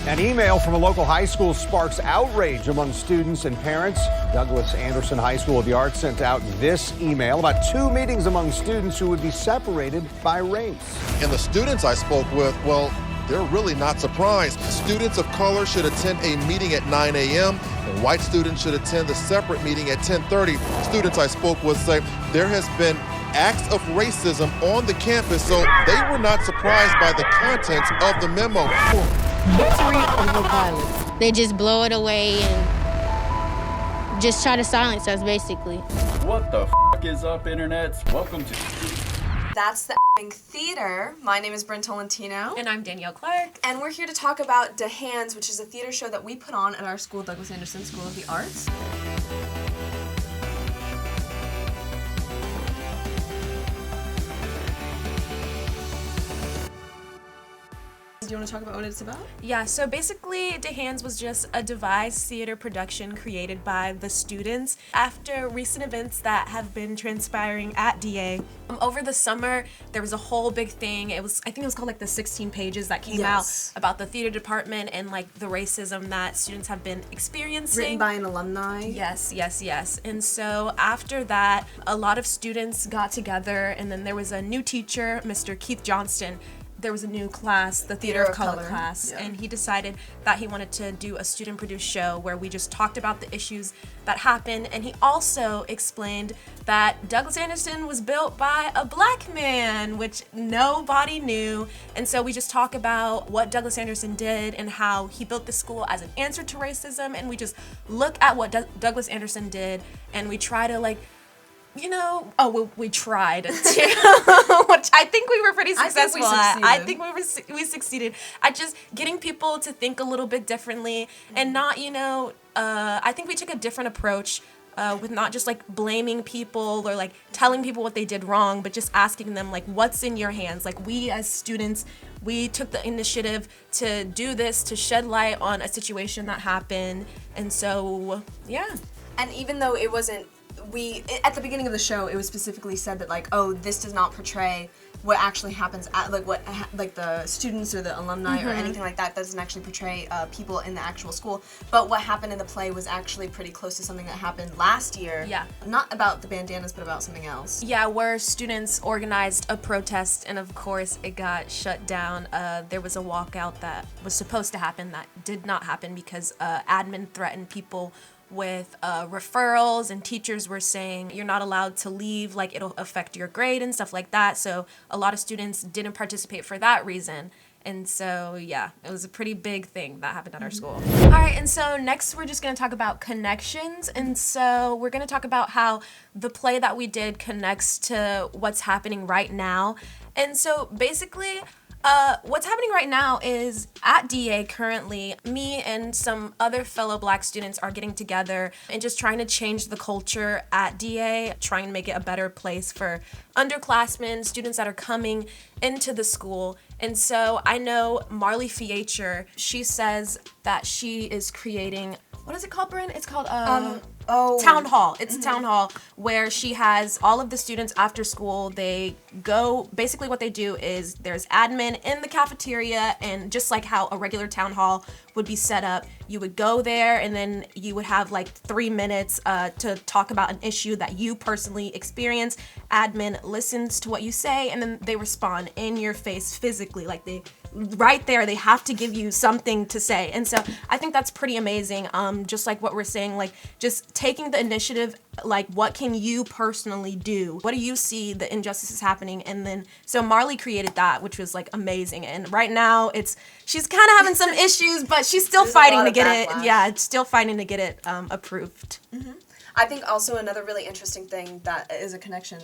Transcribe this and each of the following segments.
An email from a local high school sparks outrage among students and parents. Douglas Anderson High School of the Arts sent out this email about 2 meetings among students who would be separated by race. And the students I spoke with, well, they're really not surprised. Students of color should attend a meeting at 9 a.m. and white students should attend the separate meeting at 10:30. Students I spoke with say there has been acts of racism on the campus, so they were not surprised by the contents of the memo. History over violence. They just blow it away and just try to silence us, basically. What the is up, internets? Welcome to... That's the theater. My name is Brynne Tolentino. And I'm Danyel Clark. And we're here to talk about De Hands, which is a theater show that we put on at our school, Douglas Anderson School of the Arts. Do you want to talk about what it's about? Yeah, so basically, De Hands was just a devised theater production created by the students after recent events that have been transpiring at DA. Over the summer, there was a whole big thing. I think it was called like the 16 pages that came out about the theater department and like the racism that students have been experiencing. Written by an alumni. Yes. And so after that, a lot of students got together, and then there was a new teacher, Mr. Keith Johnston. There was a new class, the Theater of Color class, and he decided that he wanted to do a student-produced show where we just talked about the issues that happened, and he also explained that Douglas Anderson was built by a black man, which nobody knew, and so we just talk about what Douglas Anderson did and how he built the school as an answer to racism, and we just look at what Douglas Anderson did, and we try to we tried to, which I think we were pretty successful at. I think we succeeded at just getting people to think a little bit differently and not, I think we took a different approach with not just like blaming people or like telling people what they did wrong, but just asking them like, what's in your hands? Like we as students, we took the initiative to do this, to shed light on a situation that happened. And so, yeah. And even though it wasn't, at the beginning of the show, it was specifically said that like, oh, this does not portray what actually happens at like the students or the alumni or anything like that doesn't actually portray people in the actual school. But what happened in the play was actually pretty close to something that happened last year. Yeah. Not about the bandanas, but about something else. Yeah, where students organized a protest, and of course it got shut down. There was a walkout that was supposed to happen that did not happen because admin threatened people with referrals, and teachers were saying you're not allowed to leave, like it'll affect your grade and stuff like that. So a lot of students didn't participate for that reason. And so, yeah, it was a pretty big thing that happened at our school. All right, and so next we're just going to talk about connections. And so we're going to talk about how the play that we did connects to what's happening right now. And so basically, what's happening right now is at DA currently, me and some other fellow black students are getting together and just trying to change the culture at DA, trying to make it a better place for underclassmen, students that are coming into the school. And so I know Marley Fiacher, she says that she is creating, what is it called, Brynne? It's called Town Hall. It's a town hall where she has all of the students after school. They go, basically what they do is there's admin in the cafeteria, and just like how a regular town hall would be set up, you would go there and then you would have like 3 minutes to talk about an issue that you personally experience. Admin listens to what you say and then they respond in your face physically, like right there, they have to give you something to say. And so I think that's pretty amazing. Just like what we're saying, like just taking the initiative, like what can you personally do? What do you see the injustices happening? And then, so Marley created that, which was like amazing. And right now she's kind of having some issues, but she's still fighting to get it. Yeah, it's still fighting to get it approved. I think also another really interesting thing that is a connection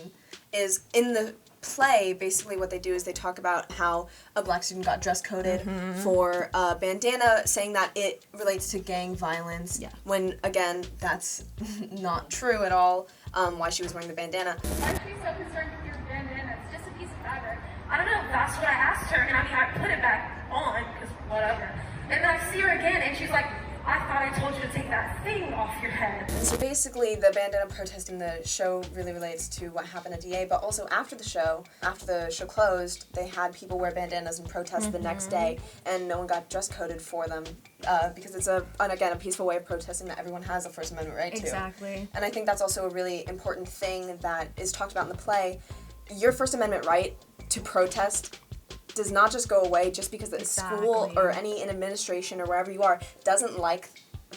is in the play, basically what they do is they talk about how a black student got dress coded for a bandana, saying that it relates to gang violence, when again that's not true at all. Why she was wearing the bandana. Why is she so concerned with your bandana? It's just a piece of fabric. I don't know, that's what I asked her, and I mean I put it back on, because whatever. And then I see her again and she's like, I thought I told you to take that thing off your head. So basically, the bandana protest in the show really relates to what happened at DA, but also after the show closed, they had people wear bandanas and protest the next day, and no one got dress coded for them because it's a peaceful way of protesting that everyone has a First Amendment right to. Exactly. And I think that's also a really important thing that is talked about in the play. Your First Amendment right to protest does not just go away just because the school or any in administration or wherever you are doesn't like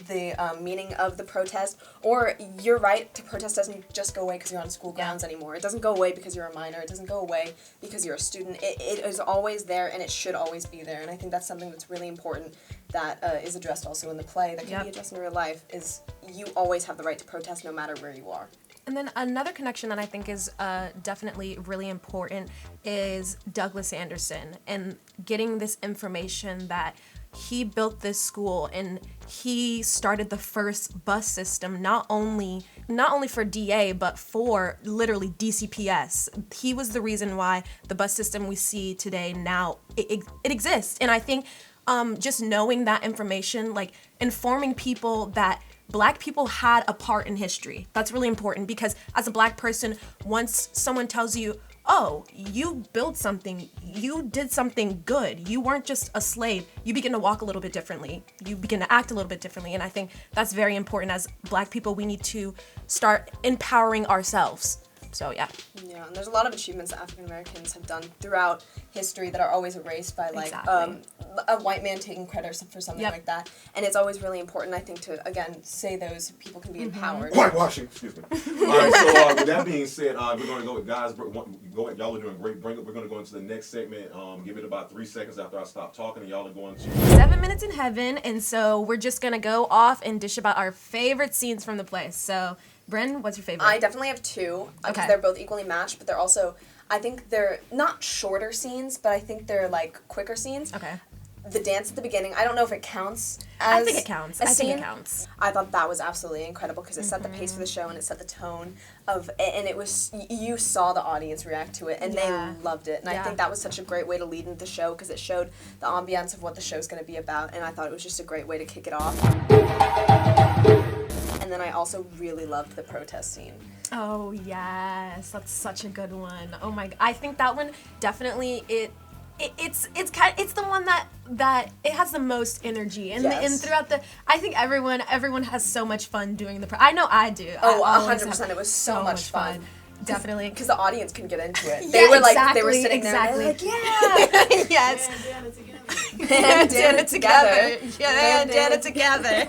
the meaning of the protest, or your right to protest doesn't just go away because you're on school grounds anymore. It doesn't go away because you're a minor. It doesn't go away because you're a student. It is always there, and it should always be there. And I think that's something that's really important that is addressed also in the play, that can be addressed in real life, is you always have the right to protest no matter where you are. And then another connection that I think is definitely really important is Douglas Anderson and getting this information that he built this school and he started the first bus system not only for DA but for literally DCPS. He was the reason why the bus system we see today now it exists. And I think just knowing that information, like informing people that Black people had a part in history. That's really important because as a Black person, once someone tells you, oh, you built something, you did something good, you weren't just a slave, you begin to walk a little bit differently, you begin to act a little bit differently, and I think that's very important. As Black people, we need to start empowering ourselves. So yeah, and there's a lot of achievements that African Americans have done throughout history that are always erased by like a white man taking credit for something like that, and it's always really important, I think, to again say those people can be empowered. Whitewashing, excuse me. All right, so with that being said, we're going to go with guys. Y'all are doing great. We're going to go into the next segment. Give it about 3 seconds after I stop talking, and y'all are going to 7 minutes in heaven, and so we're just gonna go off and dish about our favorite scenes from the play. So. Brynne, what's your favorite? I definitely have two, because they're both equally matched, but they're also, I think they're not shorter scenes, but I think they're like quicker scenes. Okay. The dance at the beginning, I don't know if it counts as I think it counts. I thought that was absolutely incredible because it set the pace for the show and it set the tone of, and it was, you saw the audience react to it and they loved it. And I think that was such a great way to lead into the show because it showed the ambiance of what the show's going to be about, and I thought it was just a great way to kick it off. And then I also really loved the protest scene. Oh yes, that's such a good one. Oh my, I think that one definitely it's the one that it has the most energy and and throughout the, I think everyone has so much fun doing the I know I do. Oh, 100%. It was so much fun. Definitely, because the audience can get into it. They were like, they were sitting there and like, yes, bandana together. Bandana together.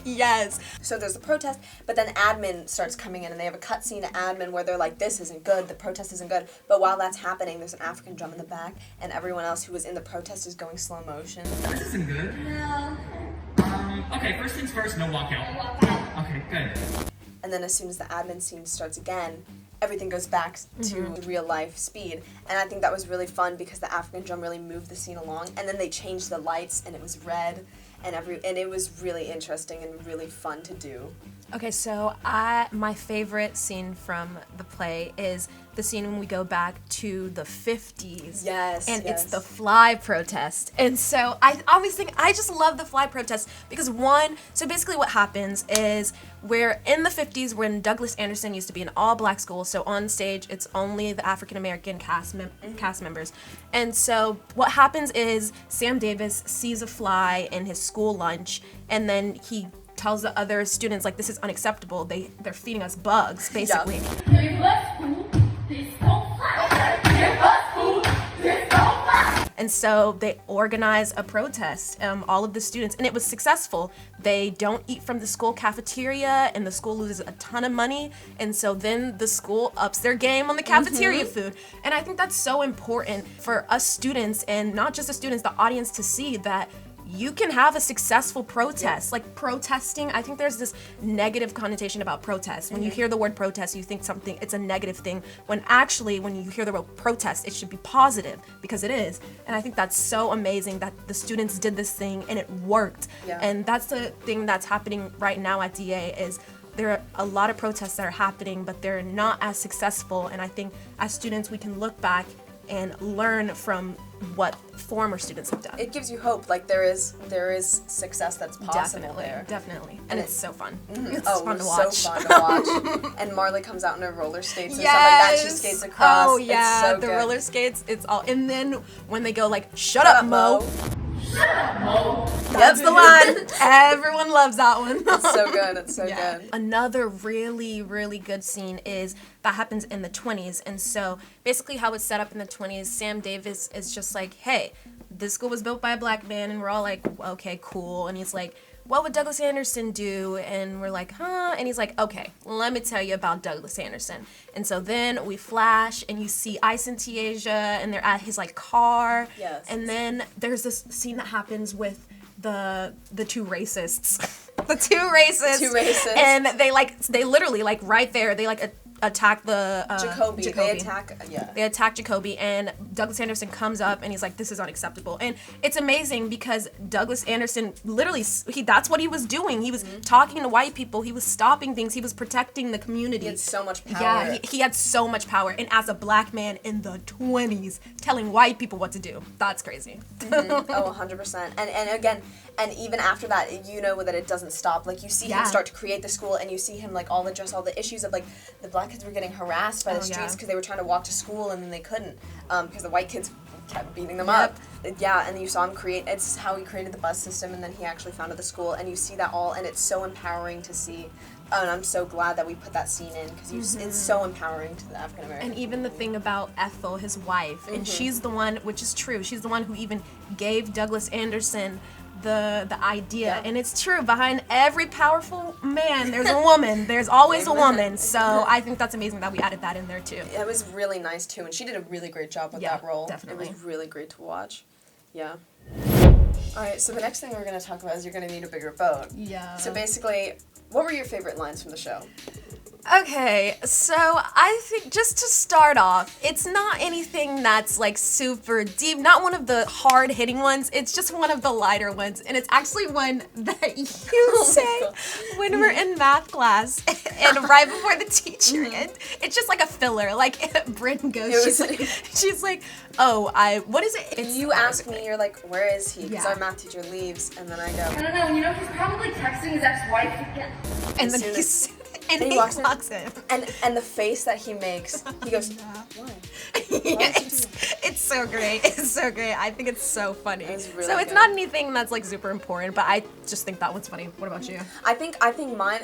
Yes. So there's the protest, but then admin starts coming in and they have a cut scene to admin where they're like, this isn't good, the protest isn't good. But while that's happening, there's an African drum in the back and everyone else who was in the protest is going slow motion. This isn't good. No. Okay, first things first, no walkout. Okay, good. And then as soon as the admin scene starts again, everything goes back to real life speed. And I think that was really fun because the African drum really moved the scene along. And then they changed the lights and it was red. And it was really interesting and really fun to do. Okay, so my favorite scene from the play is the scene when we go back to the 50s. Yes. And it's the fly protest. And so I always think, I just love the fly protest because so basically what happens is we're in the 50s when Douglas Anderson used to be an all-black school, so on stage it's only the African-American cast members. And so what happens is Sam Davis sees a fly in his school lunch, and then he tells the other students, like, this is unacceptable. They're feeding us bugs, basically. And so they organize a protest, all of the students, and it was successful. They don't eat from the school cafeteria, and the school loses a ton of money, and so then the school ups their game on the cafeteria food. And I think that's so important for us students, and not just the students, the audience, to see that you can have a successful protest. Like protesting, I think there's this negative connotation about protest. When you hear the word protest, you think it's a negative thing, when actually when you hear the word protest, it should be positive, because it is. And I think that's so amazing that the students did this thing and it worked. And that's the thing that's happening right now at DA is there are a lot of protests that are happening, but they're not as successful. And I think as students, we can look back and learn from what former students have done. It gives you hope. Like there is success that's possible there. Definitely. And it's so fun. Mm-hmm. It's fun to watch. So fun to watch. And Marley comes out in her roller skates and stuff like that. She skates across. Oh yeah, it's so the good. roller skates. It's all. And then when they go like, "Shut up, Mo." That's the line. Everyone loves that one. It's so good. It's so good. Another really, really good scene is that happens in the 20s. And so basically how it's set up in the 20s, Sam Davis is just like, hey, this school was built by a black man. And we're all like, okay, cool. And he's like, what would Douglas Anderson do? And we're like, huh? And he's like, okay, let me tell you about Douglas Anderson. And so then we flash and you see Ice and Tiaja and they're at his like car. Yes. And then there's this scene that happens with the two racists. The two racists. And they literally like right there, they like attack the Jacoby. They attack Jacoby, and Douglas Anderson comes up and he's like, this is unacceptable. And it's amazing because Douglas Anderson literally, that's what he was doing. He was talking to white people, he was stopping things, he was protecting the community. He had so much power. Yeah, he had so much power. And as a black man in the 20s, telling white people what to do, that's crazy. Oh, 100%. And again, and even after that, you know that it doesn't stop. Like you see him start to create the school, and you see him like address all the issues of like the black kids were getting harassed by the streets because they were trying to walk to school and then they couldn't because the white kids kept beating them up. Yeah, and you saw him it's how he created the bus system, and then he actually founded the school, and you see that all, and it's so empowering to see. And I'm so glad that we put that scene in because it's so empowering to the African American. And even the thing about Ethel, his wife, and she's the one, which is true, she's the one who even gave Douglas Anderson the idea. And it's true, behind every powerful man there's a woman. There's always a woman. So I think that's amazing that we added that in there too. It was really nice too, and she did a really great job with that role. Definitely. It was really great to watch. Yeah. Alright, so the next thing we're going to talk about is you're going to need a bigger boat. Yeah. So basically, what were your favorite lines from the show? Okay, so I think just to start off, it's not anything that's like super deep, not one of the hard-hitting ones, it's just one of the lighter ones, and it's actually one that you say when we're in math class, and right before the teacher, it's just like a filler, like Brynne goes, she's like, oh, what is it? You ask me, you're like, where is he? Because our math teacher leaves, and then I go, I don't know, you know, he's probably texting his ex-wife again. And then And he walks in. And the face that he makes, he goes, why? It's so great. It's so great. I think it's so funny. It's really so it's good. not anything that's like super important, but I just think that one's funny. What about you? I think mine,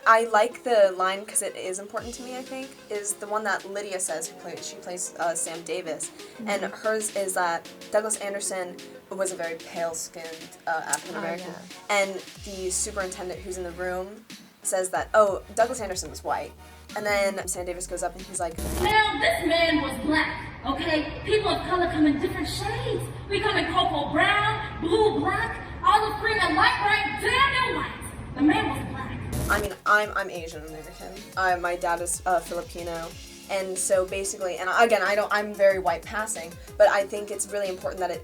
I like the line because it is important to me, I think, is the one that Lydia says, she plays Sam Davis. And hers is that Douglas Anderson was a very pale-skinned African American. And the superintendent who's in the room says that, oh, Douglas Anderson was white. And then Sam Davis goes up and he's like, Now, this man was black, okay? People of color come in different shades. We come in cocoa brown, blue black, olive green, and light bright Danyel white. The man was black. I mean, I'm Asian American. My dad is Filipino. And so basically, and again, I'm very white passing, but I think it's really important that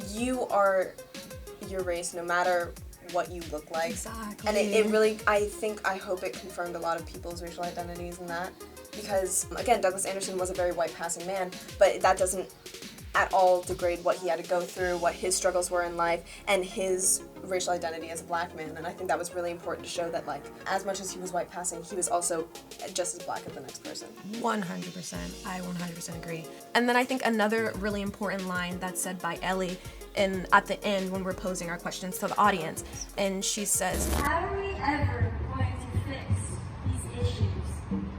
you are your race no matter what you look like. Exactly. And it really, I hope it confirmed a lot of people's racial identities in that. Because, again, Douglas Anderson was a very white passing man, but that doesn't at all degrade what he had to go through, what his struggles were in life, and his racial identity as a black man. And I think that was really important to show that, like, as much as he was white passing, he was also just as black as the next person. 100%. I 100% agree. And then I think another really important line that's said by Ellie at the end when we're posing our questions to the audience, and she says, How are we ever going to fix these issues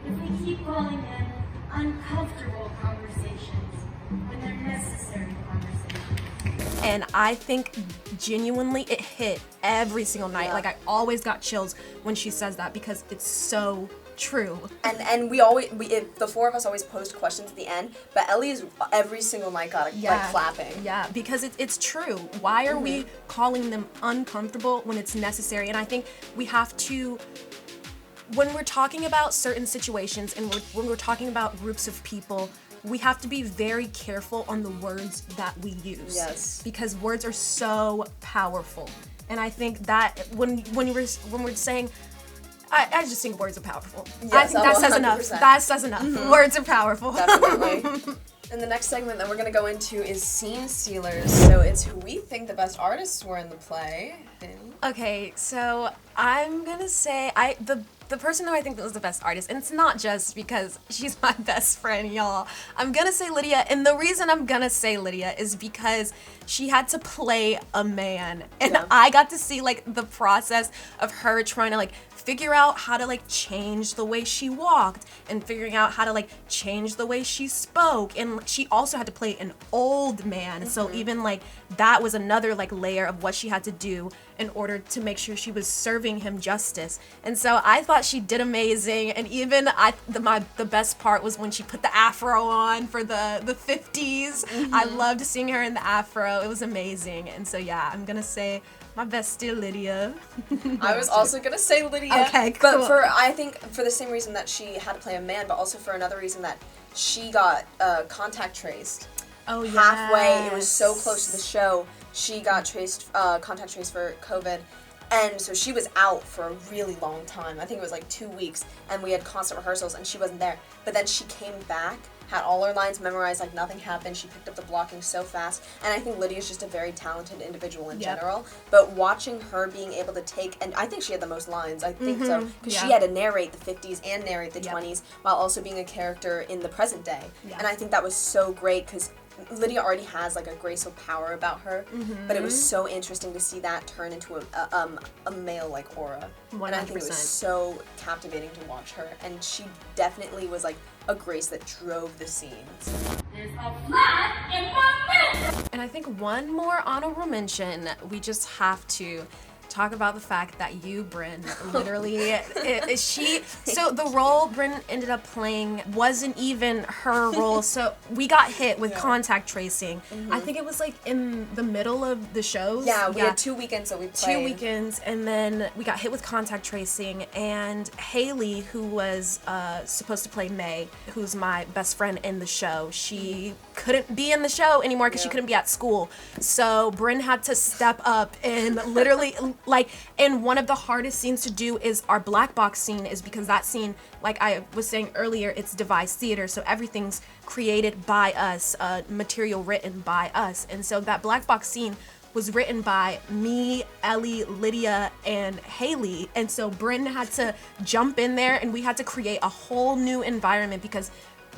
if we keep calling them uncomfortable conversations when they're necessary conversations? And I think genuinely it hit every single night. Like I always got chills when she says that because it's so true. And the four of us always posed questions at the end, but Ellie's every single night got like clapping. Yeah, because it's true. Why are we calling them uncomfortable when it's necessary? And I think we have to, when we're talking about certain situations and when we're talking about groups of people, we have to be very careful on the words that we use. Yes. Because words are so powerful. And I think that when we're saying, I just think words are powerful. Yes, I think that says 100%. enough. That says enough. Words are powerful. Definitely. And the next segment that we're going to go into is Scene Stealers. So it's who we think the best artists were in the play. Okay, so I'm gonna say the person who I think that was the best artist, and it's not just because she's my best friend, y'all. I'm gonna say Lydia, and the reason I'm gonna say Lydia is because she had to play a man, and I got to see like the process of her trying to like figure out how to like change the way she walked and figuring out how to like change the way she spoke, and she also had to play an old man. So even like that was another like layer of what she had to do in order to make sure she was serving him justice. And so I thought she did amazing, and even the best part was when she put the afro on for the 50s. I loved seeing her in the afro. It was amazing. And so yeah, I'm gonna say my bestie Lydia. I was also gonna say Lydia. Okay, cool. But I think for the same reason that she had to play a man, but also for another reason that she got contact traced. Oh yeah. Halfway, it was so close to the show, she got contact traced for COVID. And so she was out for a really long time. I think it was like 2 weeks, and we had constant rehearsals, and she wasn't there. But then she came back, had all her lines memorized like nothing happened. She picked up the blocking so fast. And I think Lydia's just a very talented individual in general. But watching her being able to take, and I think she had the most lines, I think so, because she had to narrate the 50s and narrate the 20s while also being a character in the present day. And I think that was so great because Lydia already has like a graceful power about her, but it was so interesting to see that turn into a male like aura. 100%. And I think it was so captivating to watch her, and she definitely was like a grace that drove the scenes. There's a fly in my face! And I think one more honorable mention, we just have to talk about the fact that you, Brynne, literally, so the role Brynne ended up playing wasn't even her role, so we got hit with contact tracing. I think it was like in the middle of the shows. Yeah, we had 2 weekends that we played. 2 weekends, and then we got hit with contact tracing, and Haley, who was supposed to play May, who's my best friend in the show, she couldn't be in the show anymore because she couldn't be at school. So Brynne had to step up and literally, like, and one of the hardest scenes to do is our black box scene, is because that scene, like I was saying earlier, it's devised theater, so everything's created by us, material written by us. And so that black box scene was written by me, Ellie, Lydia, and Haley. And so Brynne had to jump in there, and we had to create a whole new environment because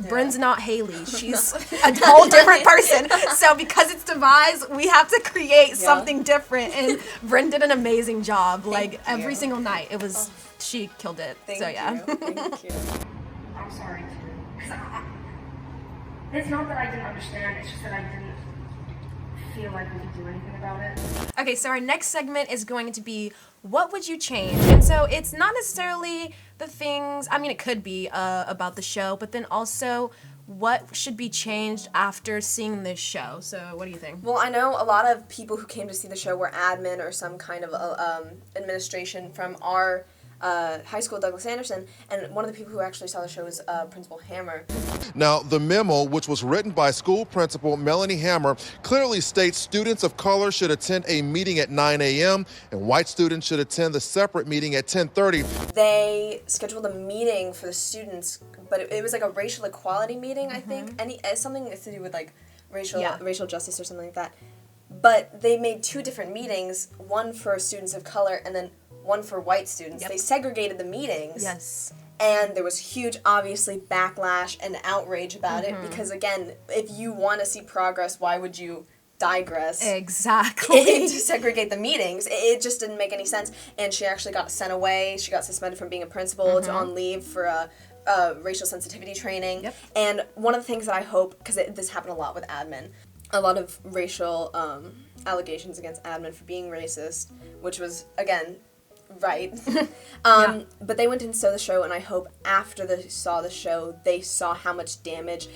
Brynne's not Haley. She's a whole different person. So because it's devised, we have to create something different. And Brynne did an amazing job. Like every single night, it was she killed it. Thank so yeah. you. Thank you. I'm sorry too. Because it's not that I didn't understand, it's just that I didn't feel like we could do anything about it. Okay, so our next segment is going to be what would you change? And so it's not necessarily the things, I mean, it could be about the show, but then also what should be changed after seeing this show. So what do you think? Well, I know a lot of people who came to see the show were admin or some kind of administration from our high school, Douglas Anderson, and one of the people who actually saw the show was Principal Hammer. Now, the memo, which was written by school principal Melanie Hammer, clearly states students of color should attend a meeting at 9 a.m. and white students should attend the separate meeting at 10:30. They scheduled a meeting for the students, but it was like a racial equality meeting, I think, something to do with like racial justice or something like that. But they made 2 different meetings, one for students of color and then one for white students. They segregated the meetings. Yes. And there was huge, obviously, backlash and outrage about it because, again, if you want to see progress, why would you digress? Exactly. To segregate the meetings. It just didn't make any sense. And she actually got sent away. She got suspended from being a principal to on leave for racial sensitivity training. And one of the things that I hope, because this happened a lot with admin, a lot of racial allegations against admin for being racist, which was, again, right. But they went and saw the show, and I hope after they saw the show, they saw how much damage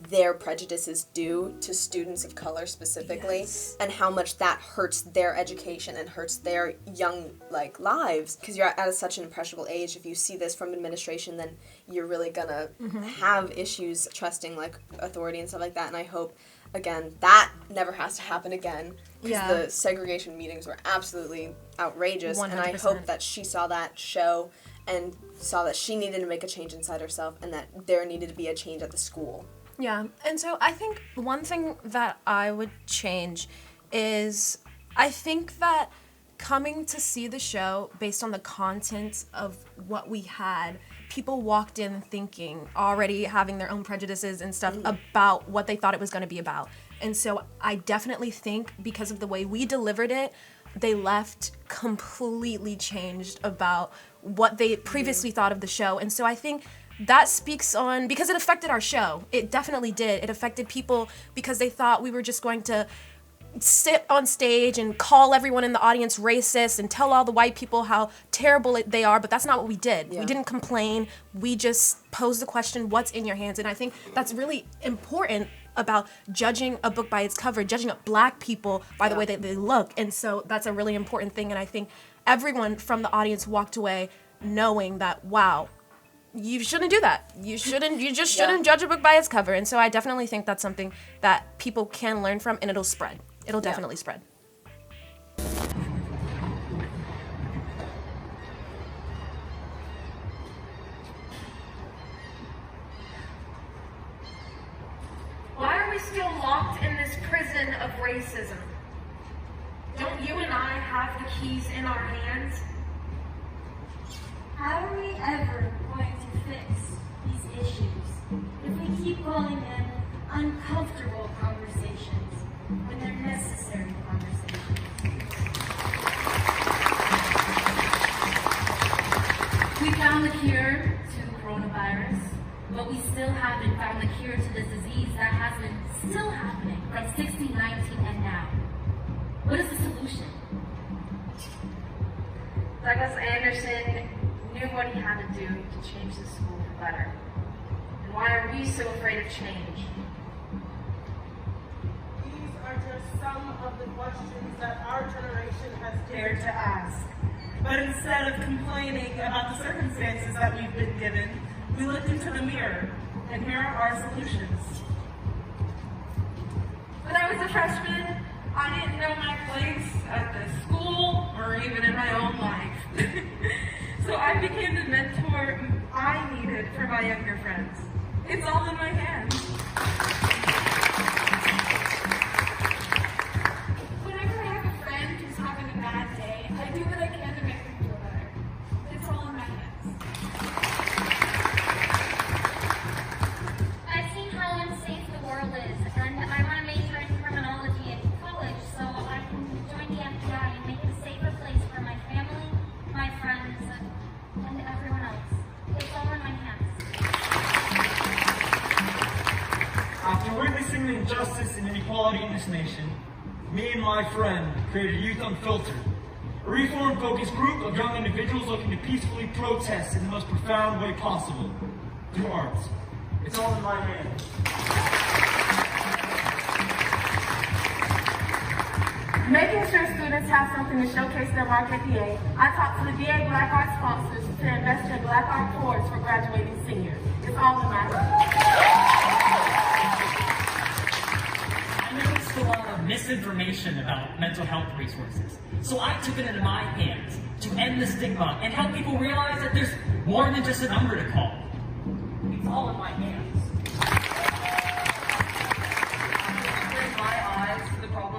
their prejudices do to students of color specifically, and how much that hurts their education and hurts their young lives. Because you're at such an impressionable age, if you see this from administration, then you're really gonna have issues trusting authority and stuff like that. And I hope, again, that never has to happen again, because the segregation meetings were absolutely outrageous. 100%. And I hope that she saw that show and saw that she needed to make a change inside herself, and that there needed to be a change at the school. Yeah, and so I think one thing that I would change is I think that coming to see the show based on the content of what we had, people walked in thinking, already having their own prejudices and stuff about what they thought it was going to be about. And so I definitely think because of the way we delivered it, they left completely changed about what they previously thought of the show. And so I think that speaks on, because it affected our show. It definitely did. It affected people because they thought we were just going to sit on stage and call everyone in the audience racist and tell all the white people how terrible they are, but that's not what we did. Yeah. We didn't complain. We just posed the question, what's in your hands? And I think that's really important about judging a book by its cover, judging Black people by the way that they look. And so that's a really important thing. And I think everyone from the audience walked away knowing that, wow, you shouldn't do that. You just shouldn't judge a book by its cover. And so I definitely think that's something that people can learn from, and it'll spread. It'll definitely spread. Why are we still locked in this prison of racism? Don't you and I have the keys in our hands? How are we ever going to fix these issues if we keep calling them uncomfortable conversations when they're necessary conversations? We found the cure to coronavirus, but we still haven't found the cure to this disease that has been still happening from 1619 and now. What is the solution? Douglas Anderson knew what he had to do to change the school for better. And why are we so afraid of change? These are just some of the questions that our generation has dared to ask. But instead of complaining about the circumstances that we've been given, we looked into the mirror, and here are our solutions. When I was a freshman, I didn't know my place at the school or even in my own life. So I became the mentor I needed for my younger friends. It's all in my hands. Whenever I have a friend who's having a bad day, I do what I can to make them feel better. It's all in my hands. I've seen how unsafe the world is, and I want to major in criminology at college so I can join the FBI and make it a safer place for my family, my friends, and everyone else. It's all in my hands. After witnessing the injustice and inequality in this nation, me and my friend created Youth Unfiltered, a reform-focused group of young individuals looking to peacefully protest in the most profound way possible, through arts. It's all in my hands. Making sure students have something to showcase their mark at DA, I talked to the DA Black Art sponsors to invest in Black Art tours for graduating seniors. It's all in my hands. I noticed a lot of misinformation about mental health resources, so I took it into my hands to end the stigma and help people realize that there's more than just a number to call. It's all in my hands.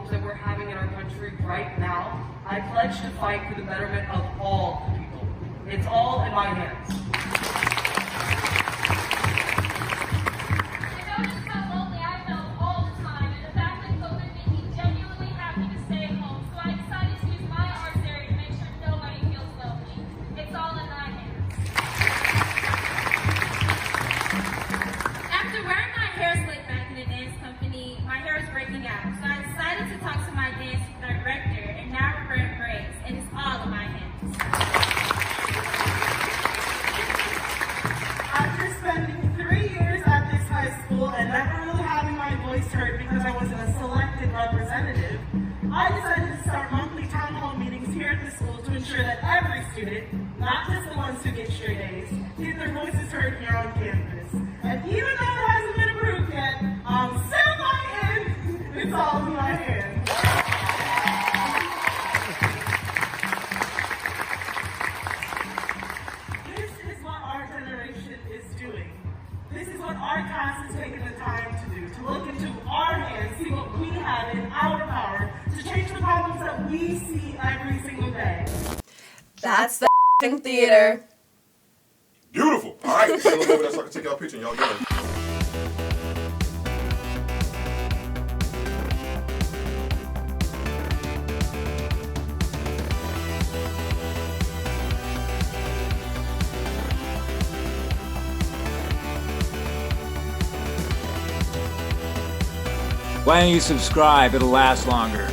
That we're having in our country right now, I pledge to fight for the betterment of all people. It's all in my hands. I noticed how lonely I felt all the time, and the fact that COVID made me genuinely happy to stay at home, so I decided to use my art area to make sure nobody feels lonely. It's all in my hands. After wearing my hair slicked back in the dance company, my hair is breaking out, so I decided to talk to my dance director, and now we're wearing braids, and it's all in my hands. After spending 3 years at this high school and never really having my voice heard because I wasn't a selected representative, I decided to start monthly town hall meetings here at the school to ensure that every student, not just the ones who get straight A's, get their voices heard here on campus. And even though it hasn't been approved yet, I'm still fighting. It's all in my hands. This is what our generation is doing. This is what our class has taken the time me every single day. That's the f***ing theater. Beautiful. All right, so over there so I can take y'all a picture and y'all go. Why don't you subscribe? It'll last longer.